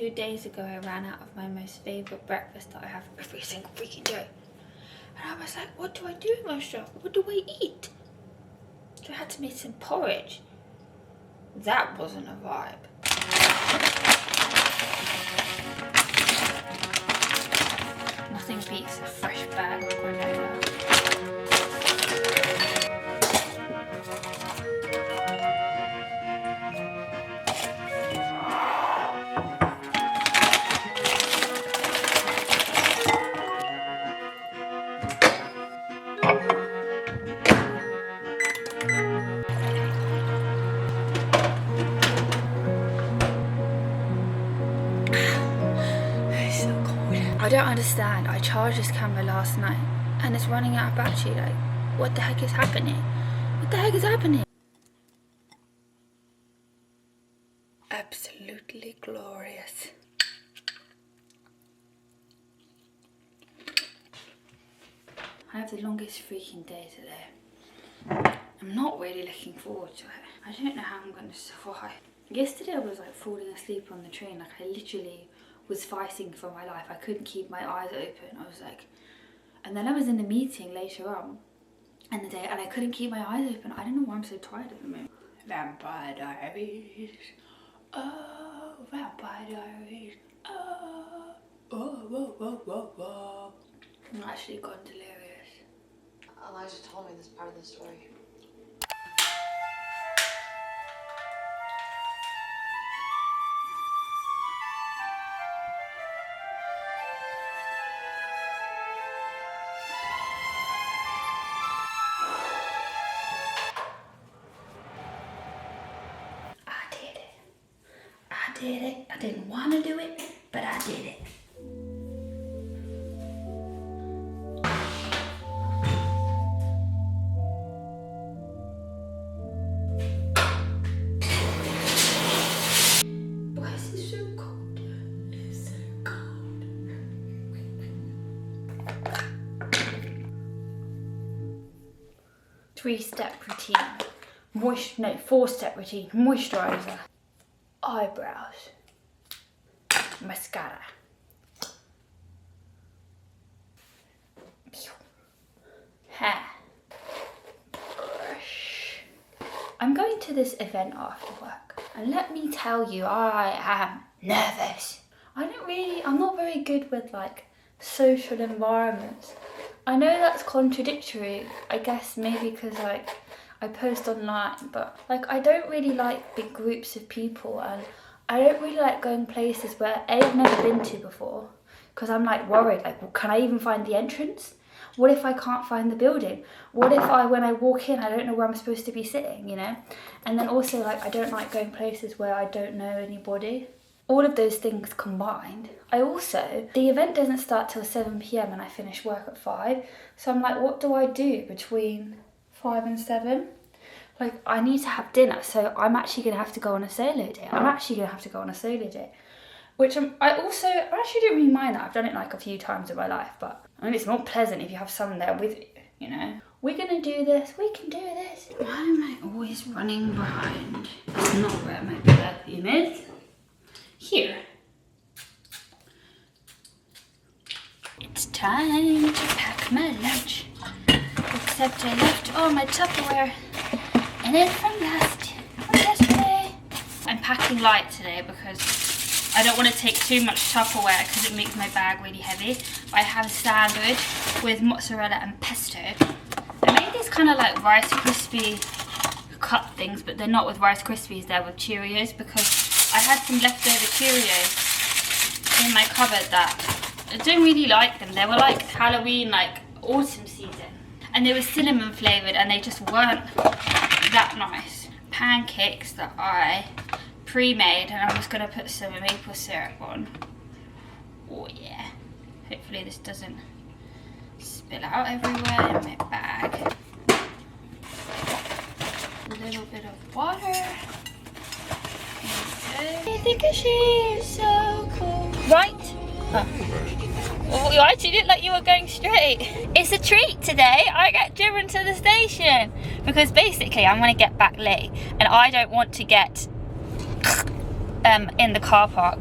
2 days ago I ran out of my most favourite breakfast that I have every single freaking day. And I was like, what do I do with myself? What do I eat? So I had to make some porridge. That wasn't a vibe. Nothing beats a fresh bag of granola. I don't understand. I charged this camera last night and it's running out of battery. Like, what the heck is happening? What the heck is happening? Absolutely glorious. I have the longest freaking day today. I'm not really looking forward to it. I don't know how I'm going to survive. Yesterday I was like falling asleep on the train. Like, I literally was fighting for my life. I couldn't keep my eyes open. I was like, and then I was in a meeting later on in the day and I couldn't keep my eyes open. I don't know why I'm so tired at the moment. Vampire Diaries. Oh, Vampire Diaries. Oh, oh. I'm actually gone delirious. Elijah told me this part of the story. I did it. I didn't want to do it, but I did it. Why is it so cold? It's so cold. 3-step routine. 4-step routine. Moisturizer. Eyebrows, mascara, hair, brush. I'm going to this event after work, and let me tell you, I am nervous. I'm not very good with like social environments. I know that's contradictory, I guess maybe because like I post online, but like I don't really like big groups of people, and I don't really like going places where I've never been to before, because I'm like worried, like, well, can I even find the entrance? What if I can't find the building? What if when I walk in, I don't know where I'm supposed to be sitting, you know? And then also like I don't like going places where I don't know anybody. All of those things combined. The event doesn't start till 7 p.m. and I finish work at 5, so I'm like, what do I do between 5 and 7? Like, I need to have dinner, so I'm actually gonna have to go on a solo day. Which I actually don't really mind that. I've done it like a few times in my life, but I mean, it's more pleasant if you have someone there with you know. We're gonna do this, we can do this. Why am I always running behind? That's not where my perfume is. Here. It's time to pack my lunch. Except I left all my Tupperware in it from yesterday. I'm packing light today because I don't want to take too much Tupperware because it makes my bag really heavy. But I have a sandwich with mozzarella and pesto. I made these kind of like Rice Krispie cut things, but they're not with Rice Krispies, they're with Cheerios, because I had some leftover Cheerios in my cupboard that I don't really like them. They were like Halloween, like autumn season. And they were cinnamon flavoured and they just weren't that nice. Pancakes that I pre-made, and I'm just going to put some maple syrup on. Oh yeah. Hopefully this doesn't spill out everywhere in my bag. A little bit of water. Okay. I think she's so cool. Right? Oh, you actually didn't like you were going straight. It's a treat today. I get driven to the station because basically I'm going to get back late and I don't want to get in the car park,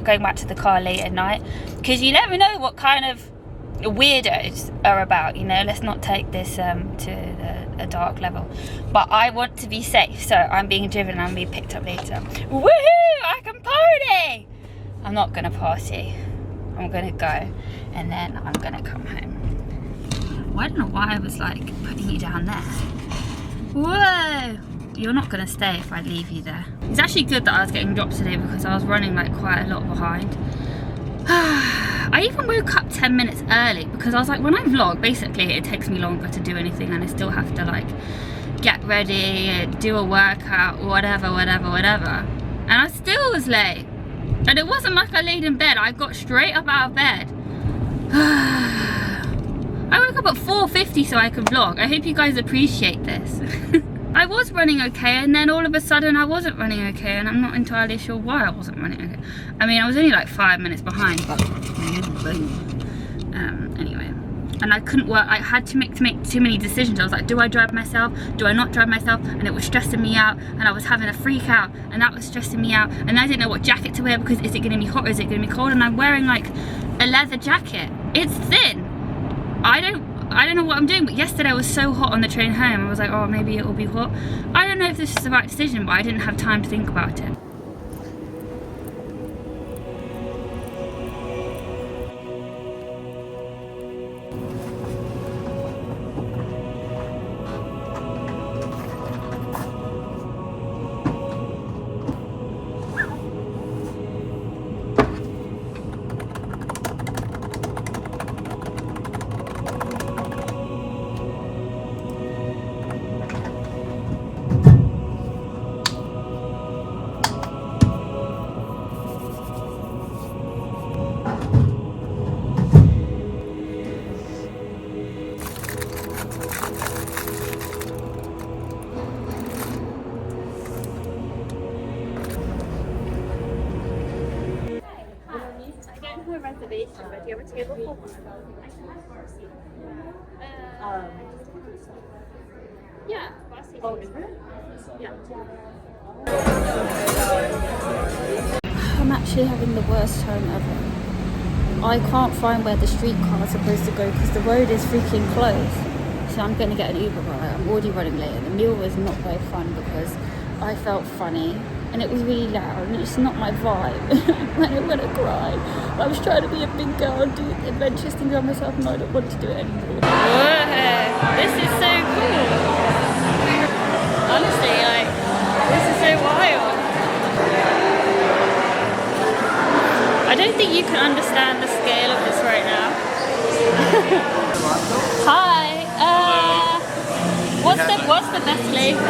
going back to the car late at night, because you never know what kind of weirdos are about, you know. Let's not take this to a dark level, but I want to be safe, so I'm being driven and I'm being picked up later. Woohoo! I can party! I'm not gonna party. I'm gonna go and then I'm gonna come home. I don't know why I was like putting you down there. Whoa! You're not gonna stay if I leave you there. It's actually good that I was getting dropped today because I was running like quite a lot behind. I even woke up 10 minutes early because I was like, when I vlog, basically it takes me longer to do anything and I still have to like get ready, do a workout, whatever. And I still was late. And it wasn't like I laid in bed, I got straight up out of bed. I woke up at 4:50 so I could vlog. I hope you guys appreciate this. I was running okay and then all of a sudden I wasn't running okay, and I'm not entirely sure why I wasn't running okay. I mean, I was only like 5 minutes behind, but anyway. And I couldn't work, I had to make too many decisions. I was like, do I drive myself? Do I not drive myself? And it was stressing me out, and I was having a freak out, and that was stressing me out, and I didn't know what jacket to wear because is it gonna be hot or is it gonna be cold? And I'm wearing like a leather jacket. It's thin. I don't know what I'm doing, but yesterday I was so hot on the train home. I was like, oh, maybe it will be hot. I don't know if this is the right decision, but I didn't have time to think about it. Reservation, but do you have a table for one? Yeah, oh, is it? Yeah. I'm actually having the worst time ever. I can't find where the streetcar is supposed to go because the road is freaking closed. So I'm going to get an Uber ride. I'm already running late, and the meal was not very fun because I felt funny and it was really loud and it's not my vibe. I'm going to cry. I was trying to be a big girl and do adventurous things by myself, and I don't want to do it anymore. Whoa, this is so cool. Honestly, like, this is so wild. I don't think you can understand the scale of this right now. Hi. What's the best flavor?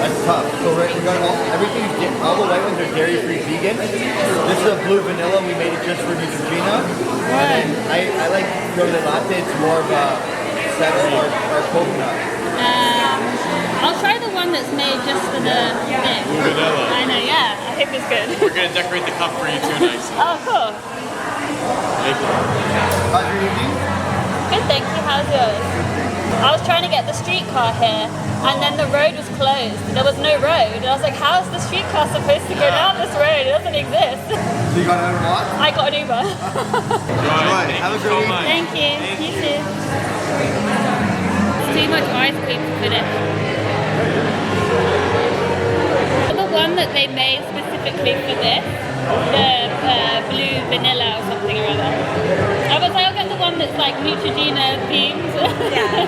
That's tough. So we're going all the white ones are dairy-free vegan. This is a blue vanilla. We made it just for neutrogena. And then I like chocolate latte. It's more of a or coconut. I'll try the one that's made just for the thing. Blue vanilla. I know, yeah. I think it's good. We're going to decorate the cup for you too, nice. Oh, cool. Thank you. How's your evening? Good, thank you. How's yours? I was trying to get the streetcar here, and then the road was closed. There was no road, and I was like, how's the streetcar supposed to go down this road? It doesn't exist. So you got an Uber? I got an Uber. Enjoy. Have a good evening. Thank you. You too. It's too much ice cream to finish. The one that they made specifically for this, the blue vanilla or something or other. I was like, I'll get the one that's like Neutrogena themed. Yeah.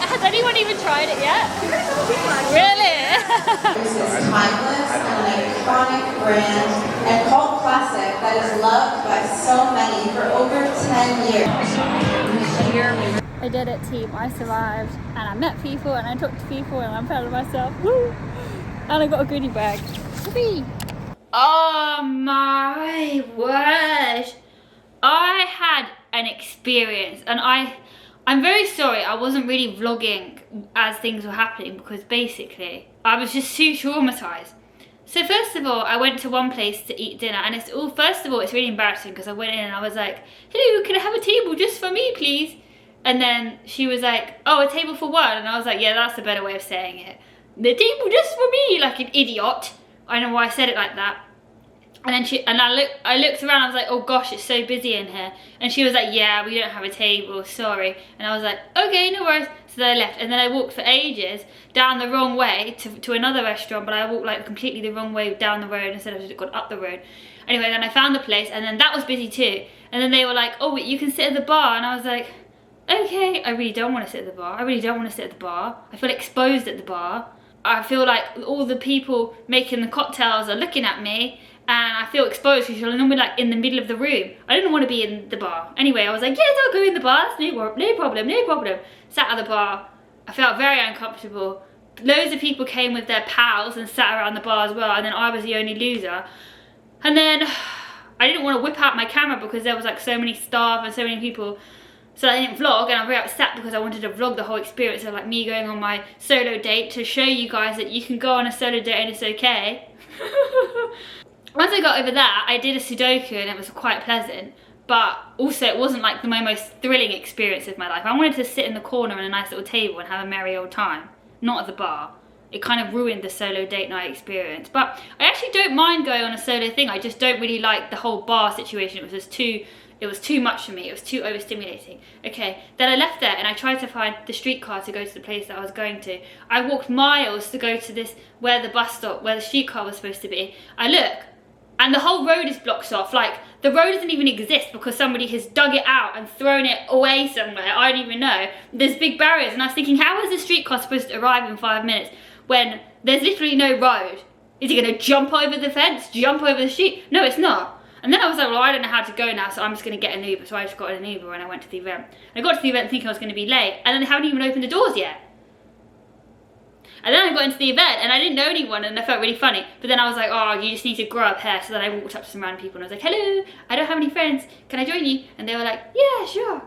Has anyone even tried it yet? Really? This is timeless and an iconic brand and cult classic that is loved by so many for over 10 years. I did it, team. I survived, and I met people, and I talked to people, and I'm proud of myself. Woo! And I got a goodie bag. Whoopee! Oh my word! I had an experience, and I'm very sorry I wasn't really vlogging as things were happening because basically I was just too traumatized. So first of all, I went to one place to eat dinner, and first of all, it's really embarrassing because I went in and I was like, hello, can I have a table just for me, please? And then she was like, oh, a table for one. And I was like, yeah, that's a better way of saying it. The table just for me, like an idiot. I don't know why I said it like that. And then I looked around, I was like, oh gosh, it's so busy in here. And she was like, yeah, we don't have a table, sorry. And I was like, okay, no worries. So then I left, and then I walked for ages down the wrong way to another restaurant, but I walked like completely the wrong way down the road instead of just gone up the road. Anyway, then I found the place, and then that was busy too. And then they were like, oh, but you can sit at the bar. And I was like, okay, I really don't want to sit at the bar. I really don't want to sit at the bar. I feel exposed at the bar. I feel like all the people making the cocktails are looking at me, and I feel exposed because you're normally like in the middle of the room. I didn't want to be in the bar. Anyway, I was like, yes, I'll go in the bar. That's no problem. Sat at the bar. I felt very uncomfortable. Loads of people came with their pals and sat around the bar as well, and then I was the only loser. And then I didn't want to whip out my camera because there was like so many staff and so many people. So I didn't vlog, and I'm very upset because I wanted to vlog the whole experience of like me going on my solo date to show you guys that you can go on a solo date and it's okay. Once I got over that, I did a Sudoku and it was quite pleasant, but also it wasn't like my most thrilling experience of my life. I wanted to sit in the corner on a nice little table and have a merry old time, not at the bar. It kind of ruined the solo date night experience. But I actually don't mind going on a solo thing. I just don't really like the whole bar situation. It was too much for me. It was too overstimulating. Okay, then I left there and I tried to find the streetcar to go to the place that I was going to. I walked miles to go to this, where the streetcar was supposed to be. I look, and the whole road is blocked off. Like, the road doesn't even exist because somebody has dug it out and thrown it away somewhere. I don't even know. There's big barriers, and I was thinking, how is the streetcar supposed to arrive in 5 minutes when there's literally no road? Is he gonna jump over the fence, jump over the street? No, it's not. And then I was like, well, I don't know how to go now, so I'm just gonna get an Uber. So I just got an Uber and I went to the event. I got to the event thinking I was gonna be late, and then they haven't even opened the doors yet. And then I got into the event and I didn't know anyone, and I felt really funny. But then I was like, oh, you just need to grow up here. So then I walked up to some random people and I was like, hello, I don't have any friends. Can I join you? And they were like, yeah, sure.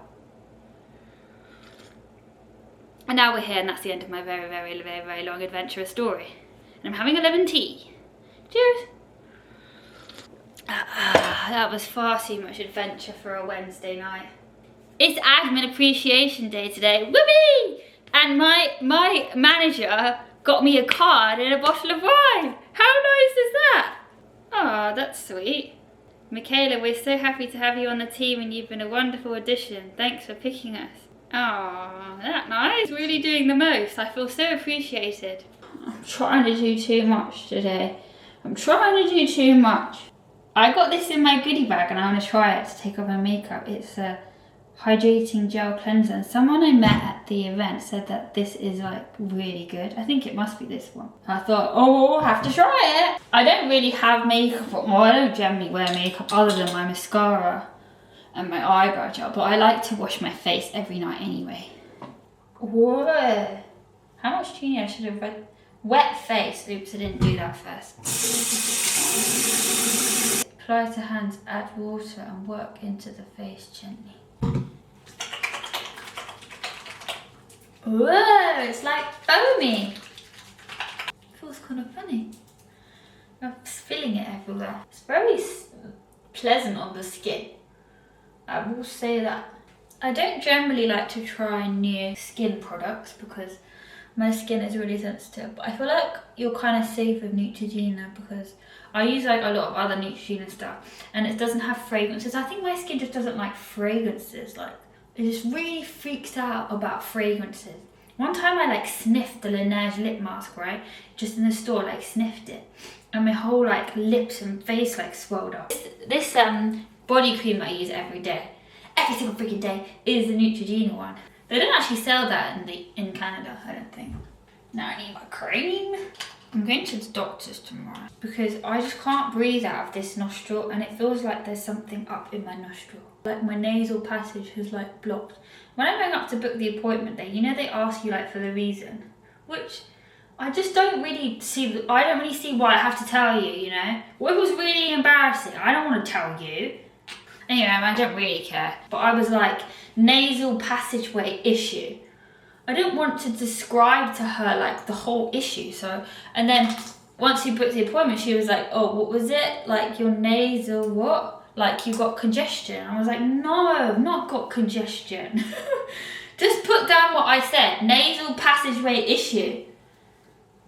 And now we're here, and that's the end of my very, very, very, very long adventurous story. And I'm having a lemon tea. Cheers. That was far too much adventure for a Wednesday night. It's Admin Appreciation Day today. Whoopee! And my manager got me a card and a bottle of wine. How nice is that? Oh, that's sweet. Michaela, we're so happy to have you on the team, and you've been a wonderful addition. Thanks for picking us. Oh, that nice. Really doing the most. I feel so appreciated. I'm trying to do too much today. I'm trying to do too much. I got this in my goodie bag and I want to try it to take off my makeup. It's a hydrating gel cleanser, and someone I met at the event said that this is like really good. I think it must be this one. I thought, oh, I'll have to try it. I don't really have makeup, well, I don't generally wear makeup other than my mascara and my eyebrow gel, but I like to wash my face every night anyway. Whoa, how much genie I should have read? Wet face, oops, I didn't do that first. Apply to hands, add water and work into the face gently. Whoa, it's like foamy. Feels kind of funny. I'm spilling it everywhere. It's very pleasant on the skin. I will say that. I don't generally like to try new skin products because my skin is really sensitive, but I feel like you're kind of safe with Neutrogena because I use like a lot of other Neutrogena stuff and it doesn't have fragrances. I think my skin just doesn't like fragrances. Like, it just really freaks out about fragrances. One time I like sniffed the Laneige lip mask, right? Just in the store, like sniffed it. And my whole like lips and face like swelled up. This body cream that I use every single freaking day, is the Neutrogena one. They don't actually sell that in Canada, I don't think. Now I need my cream. I'm going to the doctor's tomorrow because I just can't breathe out of this nostril and it feels like there's something up in my nostril. Like my nasal passage has like blocked. When I'm going up to book the appointment there, you know they ask you like for the reason, which I just don't really see. I don't really see why I have to tell you, you know? Well, it was really embarrassing. I don't want to tell you. Anyway, I don't really care. But I was like, nasal passageway issue. I didn't want to describe to her like the whole issue. So, and then once you booked the appointment, she was like, oh, what was it? Like your nasal what? Like you got congestion. I was like, no, I've not got congestion. Just put down what I said. Nasal passageway issue.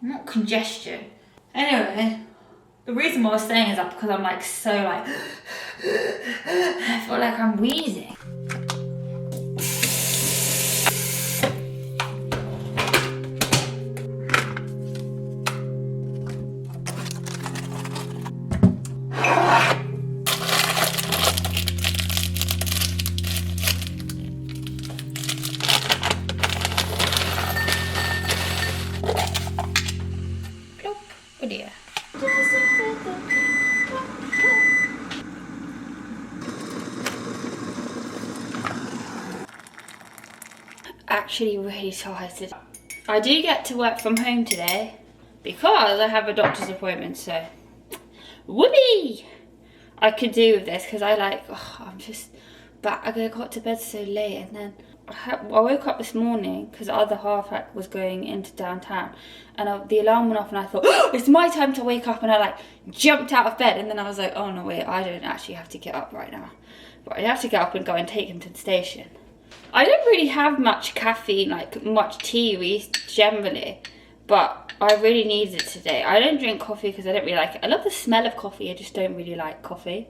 Not congestion. Anyway, the reason why I was saying is that because I'm like so like I feel like I'm wheezing. Plop. Oh dear. Actually really tired. I do get to work from home today because I have a doctor's appointment, so whoopee! I could do with this because I like, I'm just back. I got to bed so late, and then I woke up this morning because the other half was going into downtown, and the alarm went off, and I thought, it's my time to wake up, and I like jumped out of bed, and then I was like, oh no wait, I don't actually have to get up right now, but I have to get up and go and take him to the station. I don't really have much caffeine, like much tea generally, but I really needed it today. I don't drink coffee because I don't really like it. I love the smell of coffee, I just don't really like coffee,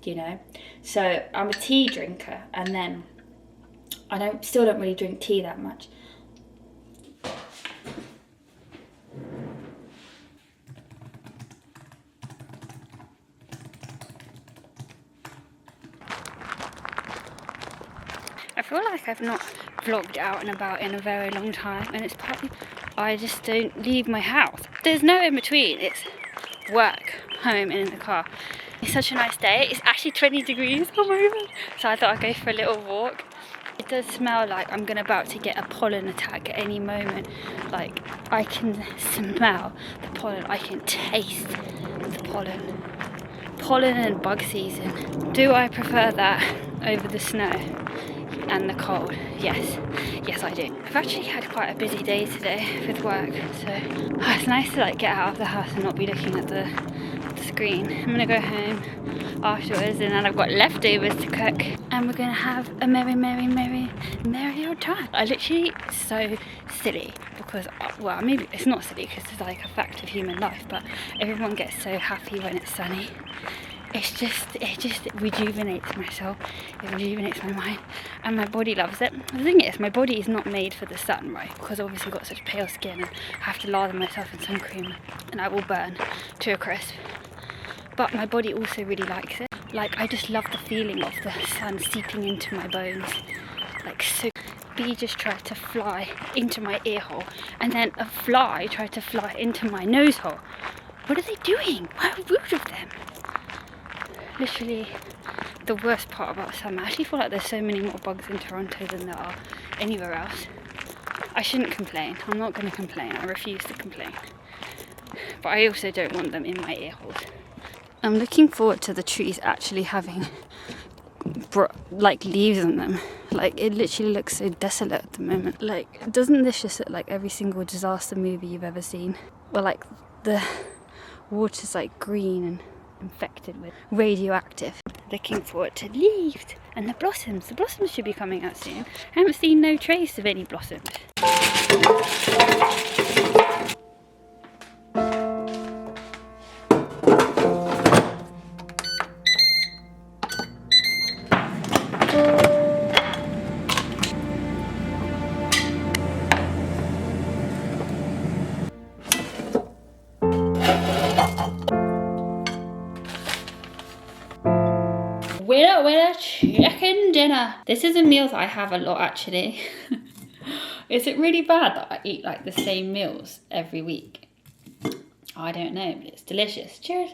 you know. So I'm a tea drinker, and then I still don't really drink tea that much. I feel like I've not vlogged out and about in a very long time, and it's partly I just don't leave my house. There's no in between. It's work, home, and in the car. It's such a nice day. It's actually 20 degrees. Oh my god. So I thought I'd go for a little walk. It does smell like I'm about to get a pollen attack at any moment. Like, I can smell the pollen. I can taste the pollen. Pollen and bug season. Do I prefer that over the snow and the cold? Yes I do. I've actually had quite a busy day today with work, so it's nice to like get out of the house and not be looking at the screen. I'm gonna go home afterwards, and then I've got leftovers to cook, and we're gonna have a merry old time. I literally so silly because, well, maybe it's not silly because it's like a fact of human life, but everyone gets so happy when it's sunny. It just rejuvenates my soul, it rejuvenates my mind, and my body loves it. The thing is, my body is not made for the sun, right? Because obviously I've got such pale skin, and I have to lather myself in sun cream, and I will burn to a crisp. But my body also really likes it. Like, I just love the feeling of the sun seeping into my bones. Like, so. Bee just tried to fly into my ear hole, and then a fly tried to fly into my nose hole. What are they doing? How rude of them. Literally the worst part about summer. I actually feel like there's so many more bugs in Toronto than there are anywhere else. I shouldn't complain. I'm not going to complain. I refuse to complain. But I also don't want them in my ear holes. I'm looking forward to the trees actually having like leaves on them. Like, it literally looks so desolate at the moment. Like, doesn't this just look like every single disaster movie you've ever seen? Where like the water's like green and infected with radioactive. Looking forward to leaves and the blossoms. The blossoms should be coming out soon. I haven't seen no trace of any blossoms. Winner, chicken dinner. This is a meal that I have a lot, actually. Is it really bad that I eat like the same meals every week? I don't know, but it's delicious. Cheers.